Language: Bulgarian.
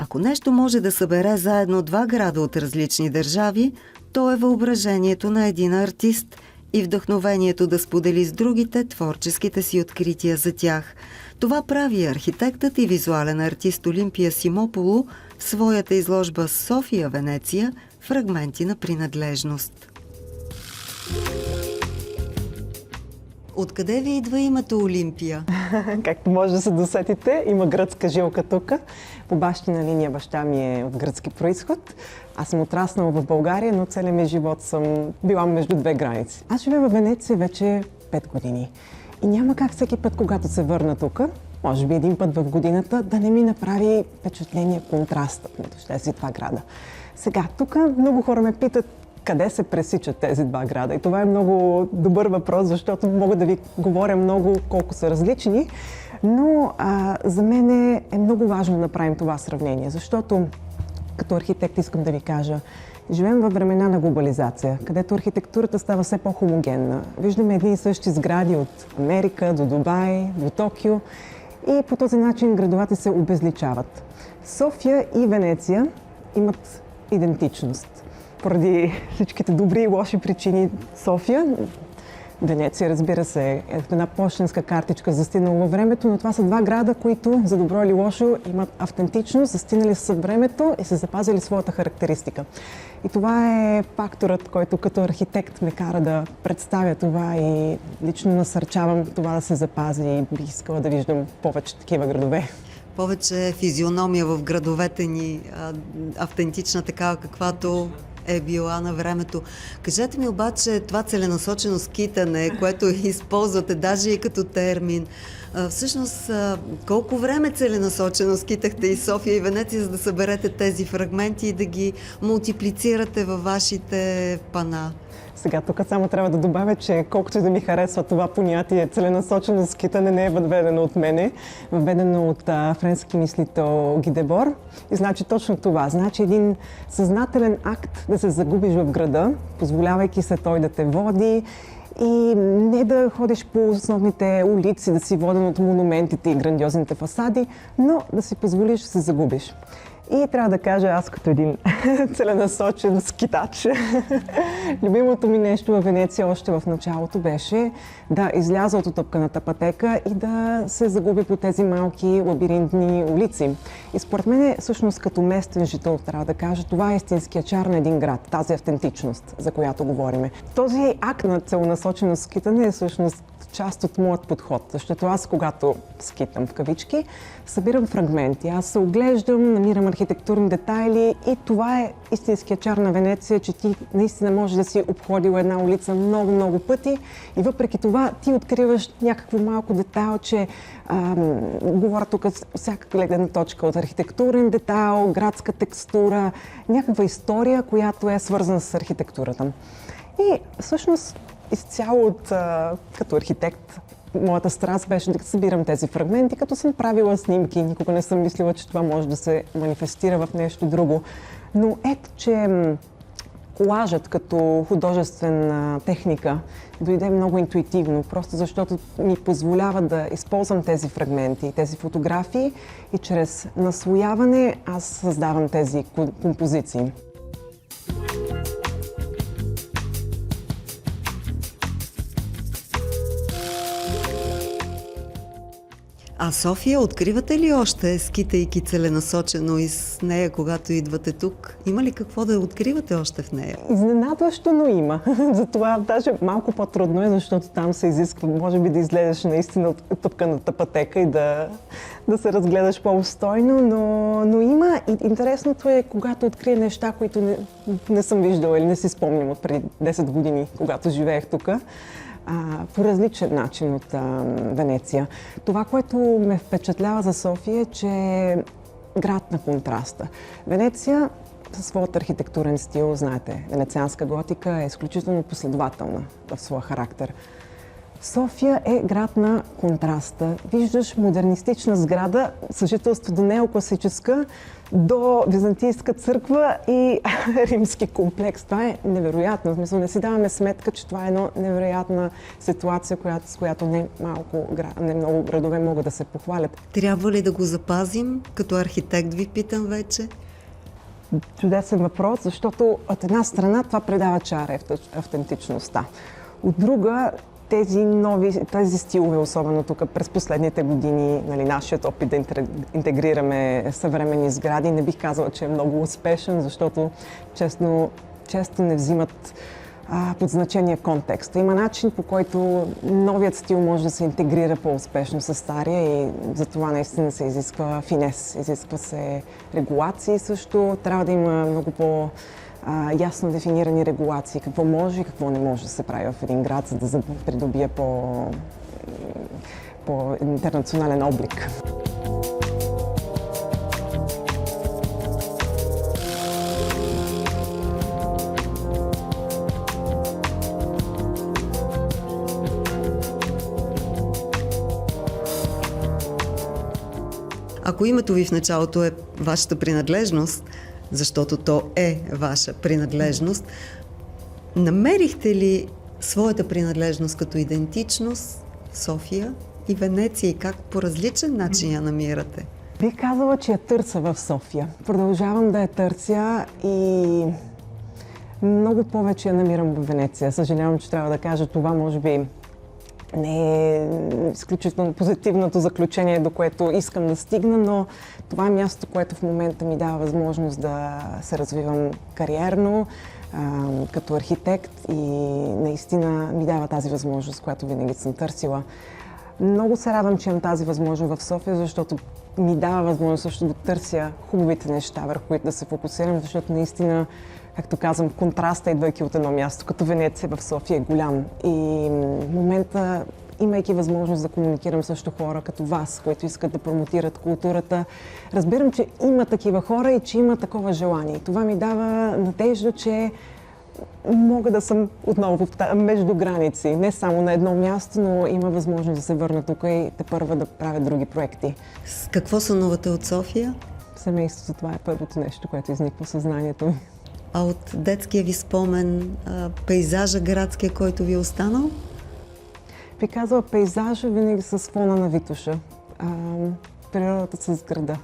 Ако нещо може да събере заедно два града от различни държави, то е въображението на един артист и вдъхновението да сподели с другите творческите си открития за тях. Това прави архитектът и визуален артист Олимпия Симополо в своята изложба «София, Венеция. Фрагменти на принадлежност». Откъде ви идва името Олимпия? Както може да се досетите, има гръцка жилка тук. По бащина линия баща ми е от гръцки происход. Аз съм отраснала в България, но целият ми живот съм била между две граници. Аз живея в Венеция вече 5 години. И няма как всеки път, когато се върна тук, може би един път в годината, да не ми направи впечатление контрастът между тези два града. Сега, тук много хора ме питат къде се пресичат тези два града. И това е много добър въпрос, защото мога да ви говоря много колко са различни, но за мен е много важно да направим това сравнение, защото като архитект искам да ви кажа, живеем във времена на глобализация, където архитектурата става все по-хомогенна. Виждаме едни и същи сгради от Америка до Дубай, до Токио и по този начин градовете се обезличават. София и Венеция имат идентичност. Поради всичките добри и лоши причини София, Венеция, разбира се, е една почтенска картичка, застинала във времето, но това са два града, които, за добро или лошо, имат автентичност, застинали с времето и са запазили своята характеристика. И това е факторът, който като архитект ме кара да представя това и лично насърчавам това да се запази и бих искала да виждам повече такива градове. Повече физиономия в градовете ни, автентична такава, каквато е била на времето. Кажете ми обаче това целенасочено скитане, което използвате даже и като термин. Всъщност, колко време целенасочено скитахте и София и Венеция, за да съберете тези фрагменти и да ги мултиплицирате във вашите пана? Сега тук само трябва да добавя, че колкото и да ми харесва това понятие, целенасочено скитане не е въведено от мене, въведено от френски мислител Ги Дебор. И значи точно това. Значи един съзнателен акт да се загубиш в града, позволявайки се той да те води и не да ходиш по основните улици, да си воден от монументите и грандиозните фасади, но да си позволиш да се загубиш. И трябва да кажа, аз като един целенасочен скитач, любимото ми нещо във Венеция още в началото беше да изляза от утъпканата пътека и да се загубя по тези малки лабиринтни улици. И според мен, всъщност като местен жител, трябва да кажа, това е истинския чар на един град, тази автентичност, за която говорим. Този акт на целенасочено скитане е всъщност част от моят подход, защото аз, когато скитам в кавички, събирам фрагменти. Аз се оглеждам, намирам архитектурни детайли и това е истинския чар на Венеция, че ти наистина можеш да си обходил една улица много пъти и въпреки това ти откриваш някакво малко детайлче. Говоря тук всяка гледна точка от архитектурен детайл, градска текстура, някаква история, която е свързана с архитектурата. И всъщност изцяло като архитект, моята страст беше да събирам тези фрагменти, като съм правила снимки. Никога не съм мислила, че това може да се манифестира в нещо друго. Но ето, че колажът като художествена техника дойде много интуитивно, просто защото ми позволява да използвам тези фрагменти, тези фотографии и чрез наслояване аз създавам тези композиции. А София откривате ли още, скитайки целенасочено из нея, когато идвате тук? Има ли какво да откривате още в нея? Изненадващо, но има. Затова даже малко по-трудно е, защото там се изисква, може би, да излезеш наистина от тъпканата пътека и да се разгледаш по-обстойно, но има. И интересното е, когато открия неща, които не съм виждала или не си спомням от преди 10 години, когато живеех тук. По различен начин от Венеция. Това, което ме впечатлява за София е, че е град на контраста. Венеция със своят архитектурен стил, знаете, венецианска готика е изключително последователна в своя характер. София е град на контраста. Виждаш модернистична сграда, съжителство до неокласическа, до византийска църква и римски комплекс. Това е невероятно. В смисъл, не си даваме сметка, че това е една невероятна ситуация, с която не много градове могат да се похвалят. Трябва ли да го запазим? Като архитект ви питам вече. Чудесен въпрос, защото от една страна това предава чара и автентичността. От друга, тези стилове, особено тук през последните години, нали, нашият опит да интегрираме съвременни сгради, не бих казала, че е много успешен, защото често не взимат под значение контекста. Има начин, по който новият стил може да се интегрира по-успешно с стария и за това наистина се изисква финес, изисква се регулации също. Трябва да има много ясно дефинирани регулации, какво може и какво не може да се прави в един град, за да придобие по-интернационален облик. Ако името ви в началото е вашата принадлежност, защото то е ваша принадлежност, намерихте ли своята принадлежност като идентичност в София и Венеция и как по различен начин я намирате? Бих казала, че я търся в София. Продължавам да я търся и много повече я намирам в Венеция. Съжалявам, че трябва да кажа това, може би не е изключително позитивното заключение, до което искам да стигна, но това е място, което в момента ми дава възможност да се развивам кариерно, като архитект и наистина ми дава тази възможност, която винаги съм търсила. Много се радвам, че имам тази възможност в София, защото ми дава възможност също да търся хубавите неща, върху които да се фокусирам, защото наистина, както казвам, контраста, идвайки от едно място, като Венеция в София, е голям. И в момента, имайки възможност да комуникирам също хора като вас, които искат да промотират културата, разбирам, че има такива хора и че има такова желание. Това ми дава надежда, че мога да съм отново между граници, не само на едно място, но има възможност да се върна тук и тепърва да правя други проекти. С какво сънувате от София? Семейството, това е първото нещо, което изниква в съзнанието ми. А от детския ви спомен, пейзажа градския, който ви е останал? Би казала пейзажа винаги с фона на Витоша. Природата с града.